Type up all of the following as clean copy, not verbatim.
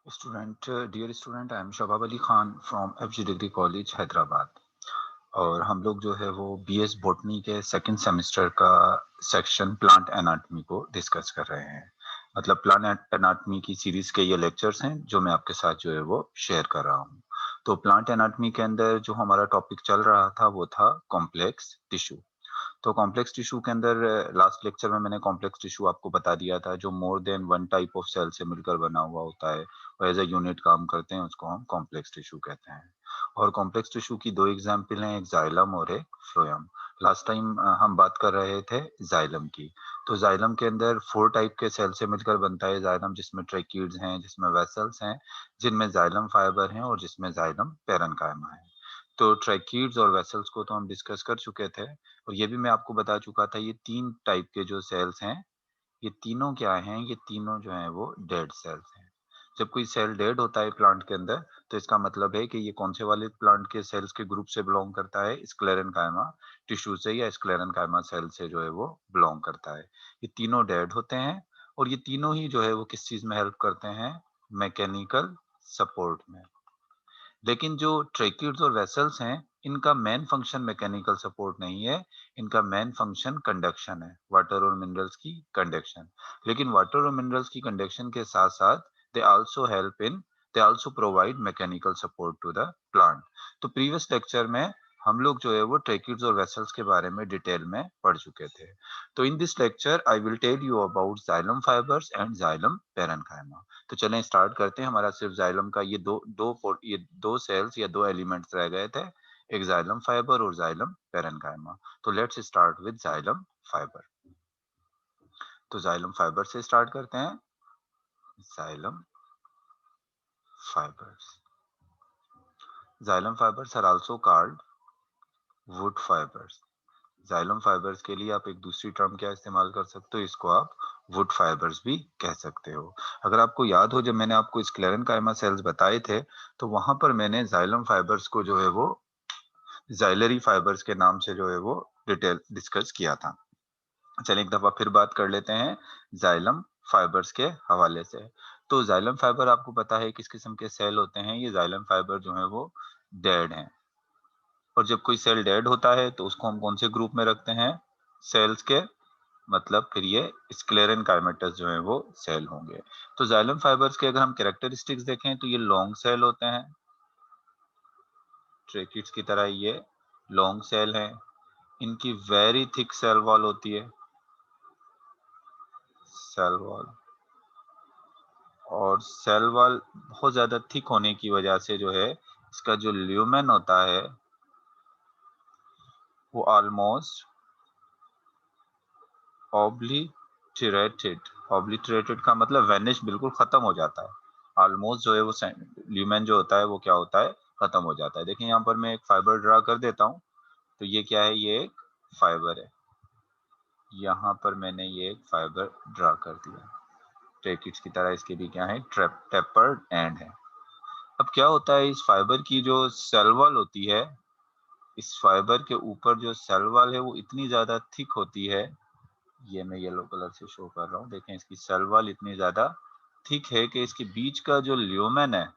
Dear student, I am Shabab Ali Khan from FG degree college Hyderabad. और हम लोग जो है वो बीएस बॉटनी के सेकंड सेमेस्टर का सेक्शन प्लांट एनाटॉमी को डिस्कस कर रहे हैं। मतलब प्लांट एनाटॉमी की सीरीज के ये लेक्चर्स हैं जो मैं आपके साथ जो है वो शेयर कर रहा हूँ। तो प्लांट एनाटॉमी के अंदर जो हमारा टॉपिक चल रहा था वो था कॉम्प्लेक्स टिश्यू। तो कॉम्प्लेक्स टिश्यू के अंदर लास्ट लेक्चर में मैंने कॉम्प्लेक्स टिश्यू आपको बता दिया था, जो more than one type of cell से मिलकर बना हुआ होता है और एज अ यूनिट काम करते हैं, उसको हम कॉम्प्लेक्स टिश्यू कहते हैं। और कॉम्प्लेक्स टिश्यू की दो एग्जाम्पल हैं, एक जाइलम और एक फ्लोएम। लास्ट टाइम हम बात कर रहे थे जाइलम की। तो जाइलम के अंदर फोर टाइप के सेल से मिलकर बनता है जाइलम, जिसमें ट्रैकीड्स हैं, जिसमें वेसल्स हैं, जिनमें जाइलम फाइबर हैं और जिसमें जाइलम पेरेन्काइमा है। तो ट्रैकीड्स और वेसल्स को तो हम डिस्कस कर चुके थे, और ये भी मैं आपको बता चुका था, ये तीन टाइप के जो सेल्स हैं, ये तीनों क्या हैं, ये तीनों जो हैं वो डेड सेल्स हैं। जब कोई सेल डेड होता है प्लांट के अंदर, तो इसका मतलब है कि ये कौन से वाले प्लांट के सेल्स के ग्रुप से बिलोंग करता है, स्क्लेरेन्काइमा टिश्यू से या स्क्लेरेन्काइमा सेल से जो है वो बिलोंग करता है। ये तीनों डेड होते हैं, और ये तीनों ही जो है वो किस चीज में हेल्प करते हैं, मैकेनिकल सपोर्ट में। लेकिन जो ट्रेक्यूट्स और वेसल्स हैं, इनका मेन फंक्शन मैकेनिकल सपोर्ट नहीं है, इनका मेन फंक्शन कंडक्शन है, वाटर और मिनरल्स की कंडक्शन। लेकिन वाटर और मिनरल्स की कंडक्शन के साथ साथ they also help in, they also provide mechanical support to the plant. तो प्रीवियस लेक्चर में हम लोग जो है वो ट्रेक्यूट्स और वेसल्स के बारे में डिटेल में पढ़ चुके थे। तो in this lecture I will tell you about xylem fibres and xylem parenchyma. तो चलें स्टार्ट करते हैं। हमारा सिर्फ जाइलम का ये दो सेल्स या दो एलिमेंट्स रह गए थे, एक जाइलम फाइबर और जाइलम पेरेन्काइमा। तो let's start with xylem fibre. तो जाइलम फाइबर से स्टार्ट करते हैं। Xylem fibres, xylem fibres are also called wood fibres. Xylem fibres के लिए आप एक दूसरी टर्म क्या इस्तेमाल कर सकते हो, इसको आप वुड फाइबर्स भी कह सकते हो। अगर आपको याद हो, जब मैंने आपको स्क्लेरेन्काइमा सेल्स बताए थे, तो वहां पर मैंने जाइलम फाइबर्स को जो है वो जाइलरी फाइबर्स के नाम से जो है वो डिटेल डिस्कस किया था। चलिए एक दफा फिर बात कर लेते हैं जाइलम फाइबर्स के हवाले से। तो जाइलम फाइबर आपको पता है किस किस्म के सेल होते हैं। ये जाइलम फाइबर जो है वो डेड हैं, और जब कोई सेल डेड होता है तो उसको हम कौन से ग्रुप में रखते हैं, सेल्स के। मतलब फिर ये स्क्लेरेन्काइमेटस जो है वो सेल होंगे। तो जाइलम फाइबर्स के अगर हम कैरेक्टरिस्टिक्स देखें तो ये लॉन्ग सेल होते हैं, ट्रेकिड्स की तरह ये लॉन्ग सेल हैं। इनकी वेरी थिक सेल वॉल होती है, सेल वॉल। और सेल वॉल बहुत ज्यादा थिक होने की वजह से जो है इसका जो ल्यूमेन होता है वो ऑलमोस्ट ऑब्लिटरेटेड। ऑब्लिटरेटेड का मतलब वेनिश, बिल्कुल खत्म हो जाता है। ऑलमोस्ट जो है वो ल्यूमेन जो होता है वो क्या होता है, खत्म हो जाता है। देखिए यहाँ पर मैं एक फाइबर ड्रा कर देता हूँ। तो ये क्या है, ये एक फाइबर है। यहाँ पर मैंने ये एक फाइबर ड्रा कर दिया, ट्रेकिड्स की तरह इसके भी क्या है, टेपर्ड एंड है। अब क्या होता है, इस फाइबर की जो सेल वॉल होती है, इस फाइबर के ऊपर जो सेल वॉल है वो इतनी ज्यादा थिक होती है। ये मैं येलो कलर से शो कर रहा हूँ, देखें इसकी सेल वॉल इतनी ज्यादा थिक है कि इसके बीच का जो ल्यूमेन है,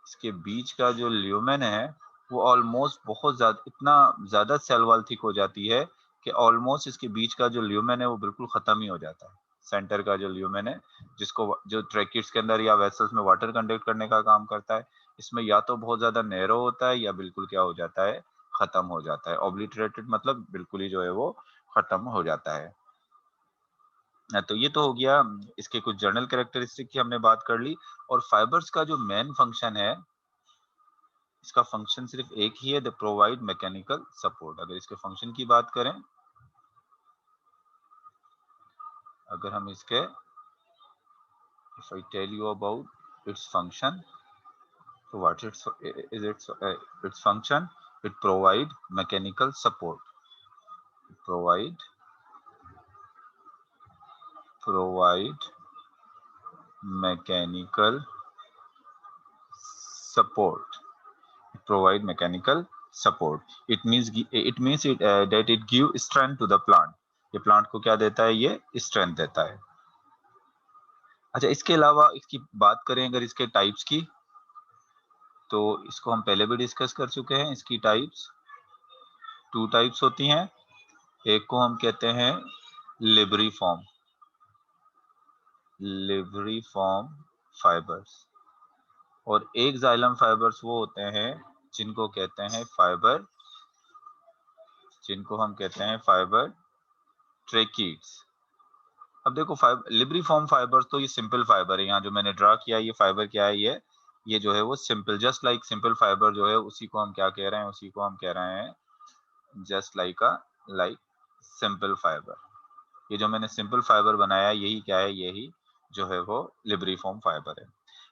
इसके बीच का जो ल्यूमेन है वो ऑलमोस्ट बहुत ज्यादा, इतना ज्यादा सेल वॉल थिक हो जाती है कि ऑलमोस्ट इसके बीच का जो ल्यूमेन है वो बिल्कुल खत्म ही हो जाता है। सेंटर का जो ल्यूमेन है, जिसको जो ट्रैकिड्स के अंदर या वेसल्स में वाटर कंडक्ट करने का काम करता है, इसमें या तो बहुत ज्यादा नैरो होता है या बिल्कुल क्या हो जाता है, खत्म हो जाता है। ऑब्लिटरेटेड मतलब बिल्कुल ही जो है वो खत्म हो जाता है। तो ये तो हो गया इसके कुछ जर्नल कैरेक्टरिस्टिक की हमने बात कर ली। और फाइबर्स का जो मेन फंक्शन है, इसका फंक्शन सिर्फ एक ही है, द प्रोवाइड मैकेनिकल सपोर्ट। अगर इसके फंक्शन की बात करें, अगर हम इसके, if I tell you about its function, तो what is its function, it provide mechanical support, provide mechanical support, provide mechanical support. That it give strength to the plant. ये प्लांट को क्या देता है, ये स्ट्रेंथ देता है। अच्छा, इसके अलावा इसकी बात करें अगर इसके टाइप्स की, तो इसको हम पहले भी डिस्कस कर चुके हैं। इसकी टाइप्स 2 टाइप्स होती हैं। एक को हम कहते हैं लिब्रिफॉर्म फाइबर्स, और एक जाइलम फाइबर्स वो होते हैं जिनको कहते हैं फाइबर ट्रेकीड्स। अब देखो, लिब्रिफॉर्म फाइबर्स तो ये सिंपल फाइबर है। यहाँ जो मैंने ड्रा किया ये फाइबर क्या है, ये जो है वो simple, just like simple fibre जो है उसी को हम क्या कह रहे हैं, उसी को हम कह रहे हैं जस्ट लाइक सिंपल फाइबर। ये जो मैंने सिंपल फाइबर बनाया यही क्या है, यही जो है वो लिब्रिफॉर्म फाइबर है।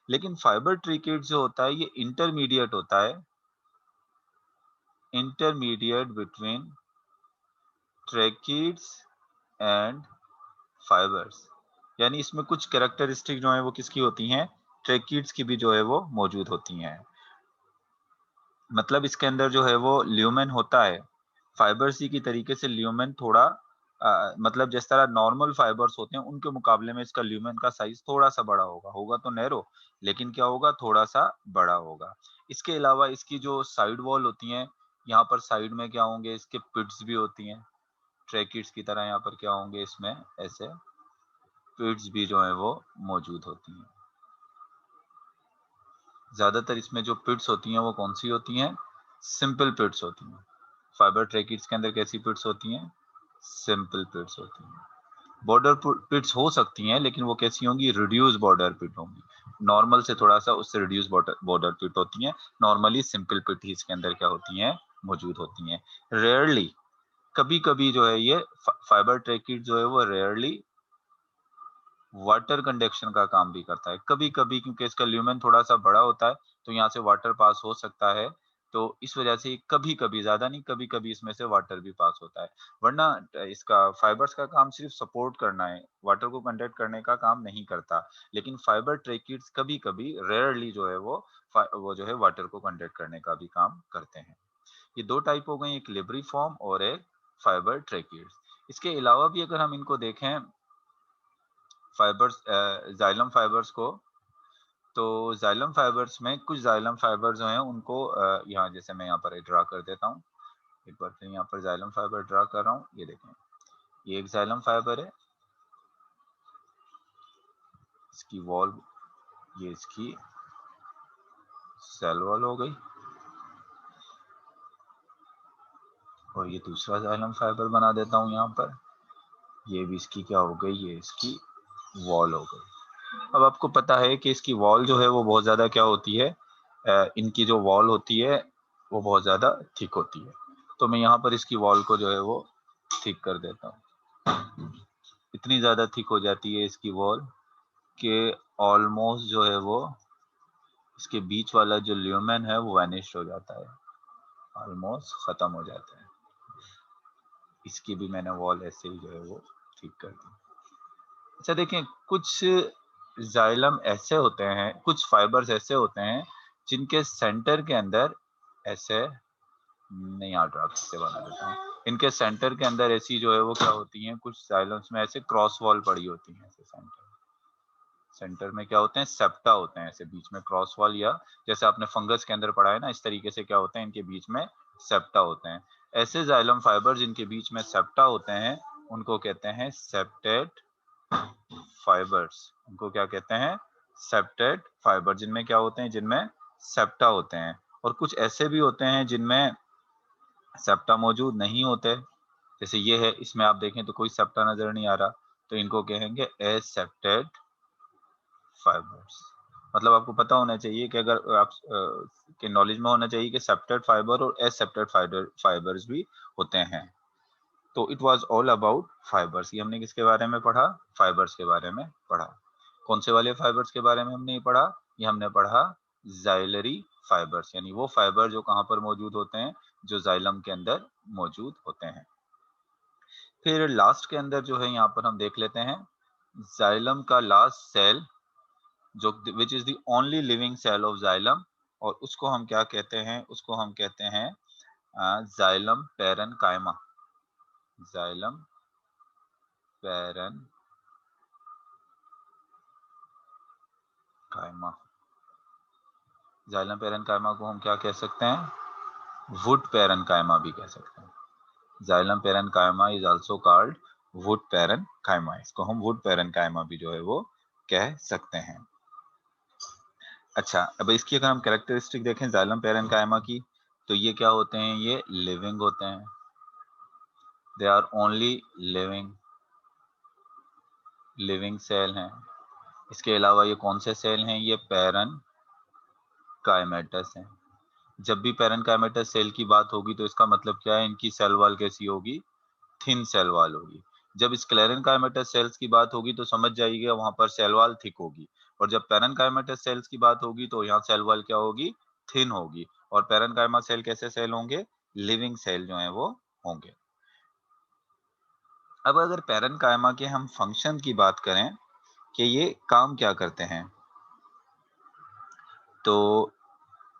लेकिन फाइबर ट्रिकेट जो होता है ये इंटरमीडिएट होता है, intermediate between tracheids and fibres. यानी इसमें कुछ कैरेक्टरिस्टिक जो है वो किसकी होती हैं, ट्रेकीड्स की भी जो है वो मौजूद होती हैं। मतलब इसके अंदर जो है वो ल्यूमेन होता है, फाइबर सी की तरीके से ल्यूमेन थोड़ा मतलब जिस तरह नॉर्मल फाइबर्स होते हैं उनके मुकाबले में इसका ल्यूमेन का साइज थोड़ा सा बड़ा होगा तो नैरो, लेकिन क्या होगा, थोड़ा सा बड़ा होगा। इसके अलावा इसकी जो साइड वॉल होती हैं, यहाँ पर साइड में क्या होंगे, इसके पिट्स भी होती हैं ट्रैकिड्स की तरह। यहाँ पर क्या होंगे, इसमें ऐसे पिट्स भी जो है वो मौजूद होती हैं। ज्यादातर इसमें जो पिट्स होती हैं वो कौन सी होती हैं, सिंपल पिट्स होती हैं। फाइबर ट्रैकिड्स के अंदर कैसी पिट्स होती हैं, सिंपल पिट्स होती हैं। बॉर्डर पिट्स हो सकती हैं लेकिन वो कैसी होंगी, रिड्यूस बॉर्डर पिट होंगी। नॉर्मल से थोड़ा सा उससे रिड्यूस बॉर्डर पिट होती हैं। नॉर्मली सिंपल पिट ही इसके अंदर क्या होती हैं, मौजूद होती हैं। रेयरली, कभी कभी जो है ये फाइबर ट्रैकिड जो है वो रेयरली वाटर कंडक्शन का काम भी करता है कभी कभी, क्योंकि इसका ल्यूमेन थोड़ा सा बड़ा होता है तो यहाँ से वाटर पास हो सकता है। तो इस वजह से कभी कभी, ज्यादा नहीं, कभी कभी इसमें से वाटर भी पास होता है। वरना इसका फाइबर्स का काम सिर्फ सपोर्ट करना है, वाटर को कंडक्ट करने का काम नहीं करता। लेकिन फाइबर ट्रैकिड्स कभी कभी, रेयरली जो है वो जो है वाटर को कंडक्ट करने का भी काम करते हैं। ये दो टाइप हो गई, एक लिब्रिफॉर्म और एक फाइबर ट्रैकिड्स। इसके अलावा भी अगर हम इनको देखें फाइबर्स, जाइलम फाइबर्स को, तो जाइलम फाइबर्स में कुछ जाइलम फाइबर्स जो हैं उनको यहाँ जैसे मैं यहाँ पर ड्रा कर देता हूँ। एक बार फिर यहाँ पर जाइलम फाइबर ड्रा कर रहा हूँ। ये देखें, ये एक जाइलम फाइबर है, इसकी वॉल, ये इसकी सेल वॉल हो गई, और ये दूसरा जाइलम फाइबर बना देता हूँ यहाँ पर। ये भी इसकी क्या हो गई, ये इसकी वॉल हो गई। अब आपको पता है कि इसकी वॉल जो है वो बहुत ज्यादा क्या होती है, इनकी जो वॉल होती है वो बहुत ज्यादा थिक होती है। तो मैं यहाँ पर इसकी वॉल को जो है वो थिक कर देता हूँ। इतनी ज्यादा थिक हो जाती है इसकी वॉल कि ऑलमोस्ट जो है वो इसके बीच वाला जो ल्यूमेन है वो वैनिश हो जाता है, ऑलमोस्ट खत्म हो जाता है। इसकी भी मैंने वॉल ऐसे ही जो है वो ठीक कर दी। अच्छा देखें, कुछ जाइलम ऐसे होते हैं, कुछ फाइबर्स ऐसे होते हैं जिनके सेंटर के अंदर ऐसे, नहीं याद रहा से बना देता हूँ, इनके सेंटर के अंदर ऐसी जो है वो क्या होती हैं, कुछ जाइलम्स में ऐसे क्रॉस वॉल पड़ी होती हैं। ऐसे सेंटर में क्या होते हैं, सेप्टा होते हैं, ऐसे बीच में क्रॉस वॉल, या जैसे आपने फंगस के अंदर पढ़ा है ना, इस तरीके से क्या होते हैं, इनके बीच में सेप्टा होते हैं। ऐसे जाइलम फाइबर जिनके बीच में सेप्टा होते हैं उनको कहते हैं सेप्टेड फाइबर्स। उनको क्या कहते हैं, सेप्टेड फाइबर, जिनमें क्या होते हैं, जिनमें सेप्टा होते हैं। और कुछ ऐसे भी होते हैं जिनमें सेप्टा मौजूद नहीं होते, जैसे ये है, इसमें आप देखें तो कोई सेप्टा नजर नहीं आ रहा, तो इनको कहेंगे एसेप्टेड फाइबर्स। मतलब आपको पता होना चाहिए कि अगर आप के नॉलेज में होना चाहिए कि सेप्टेड फाइबर और एसेप्टेड फाइबर्स भी होते हैं। तो it was all about fibres. ये हमने किसके बारे में पढ़ा, फाइबर्स के बारे में पढ़ा। कौन से वाले फाइबर्स के बारे में हमने पढ़ा, ये हमने पढ़ा जाइलरी फाइबर्स, यानी वो फाइबर जो कहाँ पर मौजूद होते हैं, जो जाइलम के अंदर मौजूद होते हैं। फिर लास्ट के अंदर जो है यहाँ पर हम देख लेते हैं जाइलम का लास्ट सेल, जो which is the only living cell of xylem, और उसको हम क्या कहते हैं, उसको हम कहते हैं जाइलम पैरेनकाइमा। जाइलम पैरेन कायमा, जाइलम पेरेन्काइमा को हम क्या कह सकते हैं? वुड पेरेन्काइमा भी कह सकते हैं। Xylem parenchyma is also called would parenchyma, इसको हम वुड पेरेन्काइमा भी जो है वो कह सकते हैं। अच्छा, अब इसकी अगर हम कैरेक्टरिस्टिक देखें जाइलम पेरेन्काइमा की, तो ये क्या होते हैं? ये लिविंग होते हैं, they are only living cell हैं। इसके अलावा ये कौन से सेल हैं? ये पेरेन्काइमेटस हैं। जब भी पेरेन्काइमेटस सेल की बात होगी तो इसका मतलब क्या है? इनकी सेल वॉल कैसी होगी? थिन सेल वॉल होगी। जब स्क्लेरेन्काइमेटस सेल्स की बात होगी तो समझ जाइएगा वहां पर सेल वॉल थिक होगी, और जब पेरेन्काइमेटस सेल्स की बात होगी तो यहाँ सेल वॉल क्या होगी? थिन होगी। और पेरेन्काइमा सेल कैसे सेल होंगे? लिविंग सेल जो है वो होंगे। अब अगर पेरेन्काइमा के हम फंक्शन की बात करें कि ये काम क्या करते हैं, तो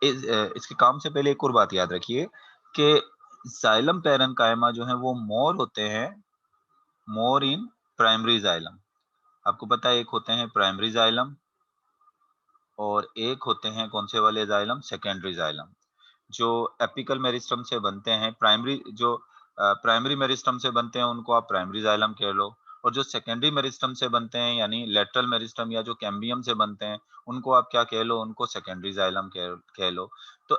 इसके काम से पहले एक और बात याद रखिए कि जाइलम पेरेन्काइमा जो है वो मोर होते हैं, मोर इन प्राइमरी जाइलम। आपको पता है एक होते हैं प्राइमरी जाइलम और एक होते हैं कौन से वाले जाइलम? Secondary xylem. जो एपिकल मेरिस्टम से बनते हैं, प्राइमरी मेरिस्टम से बनते हैं उनको आप प्राइमरी जाइलम कह लो, और जो सेकेंडरी मेरिस्टम से बनते हैं यानी लेटरल मेरिस्टम या जो कैम्बियम से बनते हैं उनको आप क्या कह लो? उनको सेकेंडरी जाइलम कह लो। तो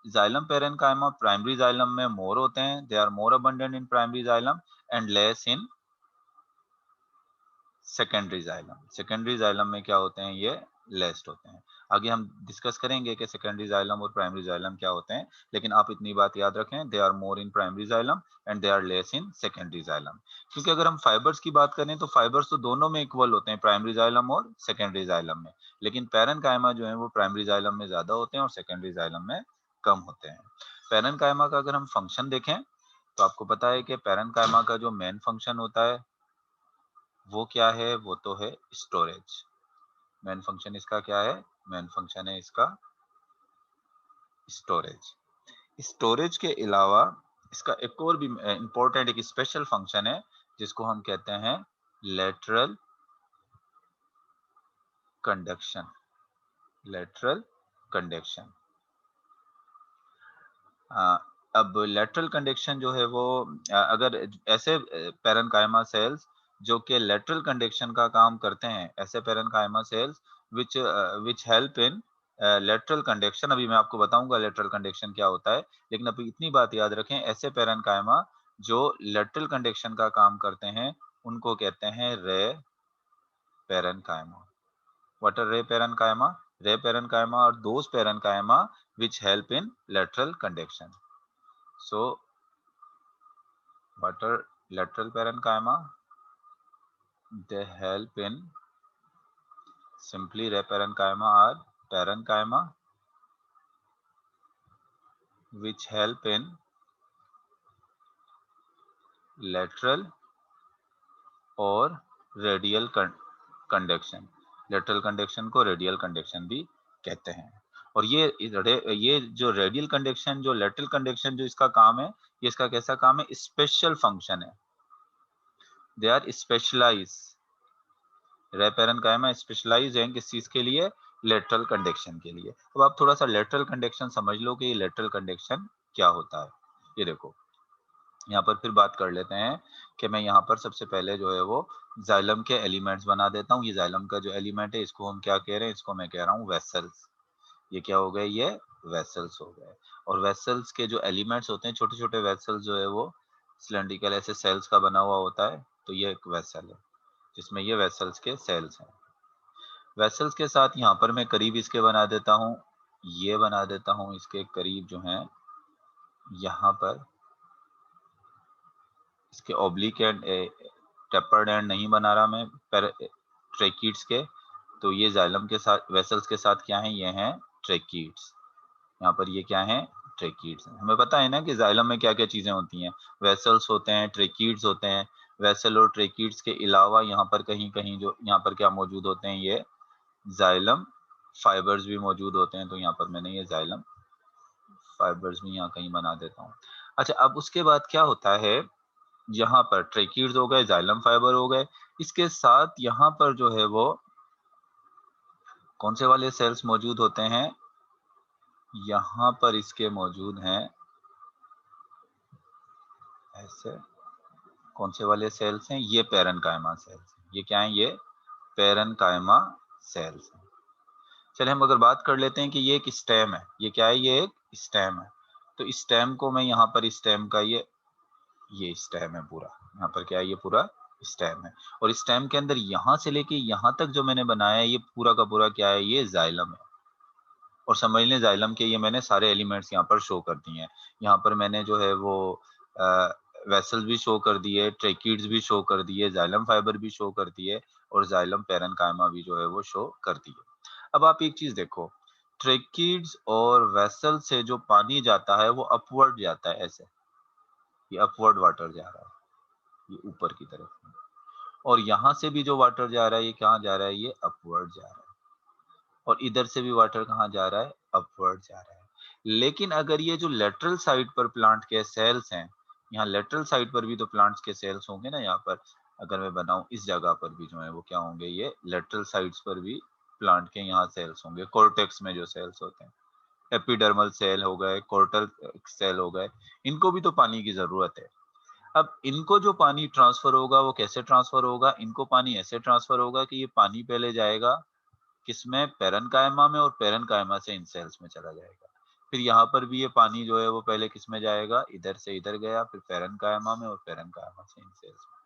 जाइलम पेरेन्काइमा प्राइमरी जाइलम में मोर होते हैं, they are more abundant in primary xylem and less in secondary xylem. Secondary xylem में क्या होते हैं? ये लेस्ट होते हैं। आगे हम डिस्कस करेंगे कि सेकेंडरी जाइलम और प्राइमरी जाइलम क्या होते हैं, लेकिन आप इतनी बात याद रखें, they are more in primary xylem and they are less in secondary xylem. क्योंकि अगर हम फाइबर्स की बात करें तो फाइबर्स तो दोनों में इक्वल होते हैं, प्राइमरी जाइलम और सेकेंडरी जाइलम में, लेकिन पेरेन्काइमा जो है वो प्राइमरी जाइलम में ज्यादा होते हैं और सेकेंडरी जाइलम में कम होते हैं। पेरेन्काइमा का अगर हम फंक्शन देखें तो आपको पता है कि पेरेन्काइमा का जो मेन फंक्शन होता है वो क्या है? वो तो है स्टोरेज। मेन फंक्शन इसका क्या है? मेन फंक्शन है इसका स्टोरेज। स्टोरेज के अलावा इसका एक और भी इंपॉर्टेंट एक स्पेशल फंक्शन है जिसको हम कहते हैं लेटरल कंडक्शन। Lateral conduction. अब लेटरल कंडक्शन जो है वो अगर ऐसे पेरेन्काइमा सेल्स जो कि लेटरल कंडक्शन का काम करते हैं, ऐसे parenchyma cells which help in lateral conduction, अभी मैं आपको बताऊंगा लेटरल कंडक्शन क्या होता है, लेकिन अभी इतनी बात याद रखें, ऐसे पेरेन्काइमा जो लेटरल कंडक्शन का काम करते हैं उनको कहते हैं रे parenchyma. What are ray parenchyma? Ray parenchyma are those parenchyma which help in lateral conduction. So, what are lateral parenchyma? They help in simply ray parenchyma are parenchyma which help in lateral और radial conduction. Lateral conduction को radial conduction भी कहते हैं। और ये जो radial conduction, जो lateral conduction जो इसका काम है, ये इसका कैसा काम है? स्पेशल फंक्शन है। They are specialize. Ray parenchyma specialize है किस चीज के लिए? लेटरल कंडक्शन के लिए। अब आप थोड़ा सा लेटरल कंडक्शन समझ लो कि ये लेटरल कंडक्शन क्या होता है। ये देखो, यहाँ पर फिर बात कर लेते हैं कि मैं यहाँ पर सबसे पहले जो है वो जाइलम के एलिमेंट्स बना देता हूँ। ये जाइलम का जो एलिमेंट है इसको हम क्या कह रहे हैं? इसको मैं कह रहा हूँ वेसल्स। ये क्या हो गए? ये वेसल्स हो गए। और वेसल्स के जो एलिमेंट्स होते हैं, छोटे छोटे वेसल्स जो है वो सिलेंड्रिकल ऐसे सेल्स का बना हुआ होता है, तो ये एक वेसल है जिसमें ये वेसल्स के सेल्स हैं। वेसल्स के साथ यहाँ पर मैं करीब इसके बना देता हूँ, ये बना देता हूँ इसके करीब जो है यहाँ पर इसके ओब्लिक एंड टेपर्ड एंड नहीं बना रहा मैं ट्रेकीड्स के, तो ये जाइलम के साथ वेसल्स के साथ क्या है? ये हैं ट्रेकीड्स। यहाँ पर ये क्या है? ट्रेकीड्स। हमें पता है ना कि जाइलम में क्या क्या चीजें होती हैं, वेसल्स होते हैं, ट्रेकीड्स होते हैं। वेसल और ट्रेकीड्स के अलावा यहाँ पर कहीं कहीं जो यहाँ पर क्या मौजूद होते हैं? ये जाइलम फाइबर्स भी मौजूद होते हैं। तो यहाँ पर मैंने ये जाइलम फाइबर्स भी यहाँ कहीं बना देता हूँ। अच्छा, अब उसके बाद क्या होता है? यहाँ पर ट्रेकीड्स हो गए, जाइलम फाइबर हो गए, इसके साथ यहाँ पर जो है वो कौन से वाले सेल्स मौजूद होते हैं? यहाँ पर इसके मौजूद हैं ऐसे। कौन से वाले सेल्स हैं? ये पैरेन्काइमा सेल्स। ये क्या है? ये पैरेन्काइमा सेल्स हैं। चलिए हम अगर बात कर लेते हैं कि ये एक स्टेम है। ये क्या है? ये एक स्टेम है। तो स्टेम को मैं यहाँ पर स्टेम का ये स्टेम है पूरा। यहाँ पर क्या है? ये पूरा स्टेम है। और स्टेम के अंदर यहाँ से लेके यहाँ तक जो मैंने बनाया है, ये पूरा का पूरा क्या है? ये जाइलम है। और समझ लें जाइलम के ये मैंने सारे एलिमेंट्स यहाँ पर शो कर दिए हैं। यहाँ पर मैंने जो है वो वेसल्स भी शो कर दिए, ट्रेकिड्स भी शो कर दिए, जाइलम फाइबर भी शो कर दिए और जाइलम पैरेन्काइमा भी जो है वो शो कर दिए। अब आप एक चीज देखो, ट्रेकिड्स और वेसल से जो पानी जाता है वो अपवर्ड जाता है ऐसे। ये अपवर्ड वाटर जा रहा है, ये ऊपर की तरफ। और यहाँ से भी जो वाटर जा रहा है ये कहाँ जा रहा है? ये अपवर्ड जा रहा है। और इधर से भी वाटर कहाँ जा रहा है? अपवर्ड जा रहा है। लेकिन अगर ये जो लेटरल साइड पर प्लांट के सेल्स हैं, यहाँ लेटरल साइड पर भी तो प्लांट्स के सेल्स होंगे ना। यहाँ पर अगर मैं बनाऊं इस जगह पर भी जो है वो क्या होंगे? ये लेटरल साइड्स पर भी प्लांट के यहाँ सेल्स होंगे। कॉर्टेक्स में जो सेल्स होते हैं, एपिडर्मल सेल हो गए, कोर्टल सेल हो गए, इनको भी तो पानी की जरूरत है। अब इनको जो पानी ट्रांसफर होगा वो कैसे ट्रांसफर होगा? इनको पानी ऐसे ट्रांसफर होगा कि ये पानी पहले जाएगा किसमें? पैरेन्काइमा में, और पैरेन्काइमा से इन सेल्स में चला जाएगा। फिर यहाँ पर भी ये पानी जो है वो पहले किसमें जाएगा? इधर से इधर गया, फिर पैरेन्काइमा में, और पैरेन्काइमा से इन सेल्स में।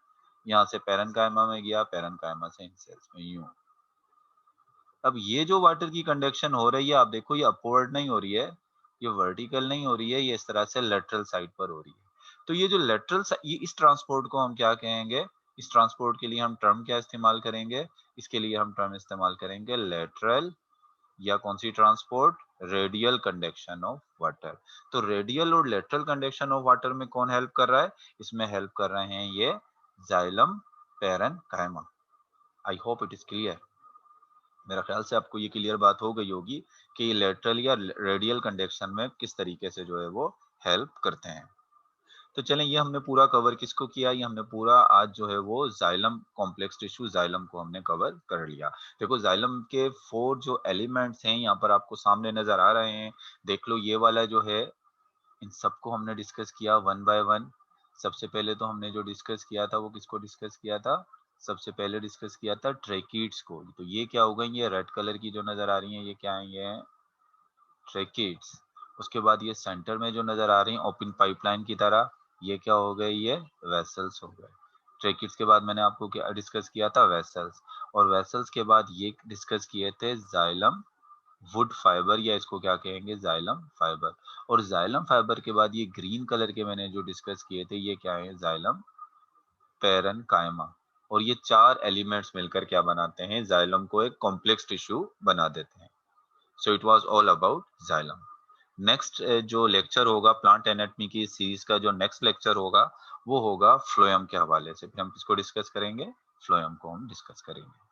यहाँ से पैरेन्काइमा में गया, पैरेन्काइमा से इन सेल्स में, यूं। अब ये जो वाटर की कंडक्शन हो रही है, आप देखो ये अपवर्ड नहीं हो रही है, ये वर्टिकल नहीं हो रही है, ये इस तरह से लेटरल साइड पर हो रही है। तो ये जो ये इस ट्रांसपोर्ट को हम क्या कहेंगे? इस ट्रांसपोर्ट के लिए हम टर्म क्या इस्तेमाल करेंगे? इसके लिए हम टर्म इस्तेमाल करेंगे लेटरल, या कौन सी transport? Radial conduction of water. तो रेडियल और लेटरल कंडक्शन ऑफ वाटर में कौन हेल्प कर रहा है? इसमें हेल्प कर रहे हैं ये xylem parenchyma. I hope it is clear. मेरा ख्याल से आपको ये क्लियर बात हो गई होगी कि लेटरल या रेडियल कंडक्शन में किस तरीके से जो है वो हेल्प करते हैं। तो चलें, ये हमने पूरा कवर किसको किया? ये हमने पूरा आज जो है वो जाइलम कॉम्प्लेक्स टिश्यू जाइलम को हमने कवर कर लिया। देखो जाइलम के 4 जो एलिमेंट्स हैं यहाँ पर आपको सामने नजर आ रहे हैं। देख लो ये वाला जो है, इन सबको हमने डिस्कस किया वन बाय वन। सबसे पहले तो हमने जो डिस्कस किया था वो किसको डिस्कस किया था? सबसे पहले डिस्कस किया था ट्रेकिड्स को। तो ये क्या हो गई? ये रेड कलर की जो नजर आ रही है ये क्या है? ये ट्रेकिड्स। उसके बाद ये सेंटर में जो नजर आ रही है ओपन पाइपलाइन की तरह, ये क्या हो गए? ये वेसल्स हो गए। ट्रेकिड्स के बाद मैंने आपको क्या डिस्कस किया था? वेसल्स। और वेसल्स के बाद ये डिस्कस किए थे जाइलम वुड फाइबर, या इसको क्या कहेंगे? Xylem fibre. और जाइलम फाइबर के बाद ये ग्रीन कलर के मैंने जो डिस्कस किए थे ये क्या है? Xylem parenchyma. और ये 4 एलिमेंट्स मिलकर क्या बनाते हैं? जाइलम को एक कॉम्प्लेक्स टिश्यू बना देते हैं। So it was all about xylem. Next जो लेक्चर होगा प्लांट एनाटॉमी की सीरीज का, जो नेक्स्ट लेक्चर होगा वो होगा फ्लोएम के हवाले से। फिर हम किसको डिस्कस करेंगे? फ्लोएम को हम डिस्कस करेंगे।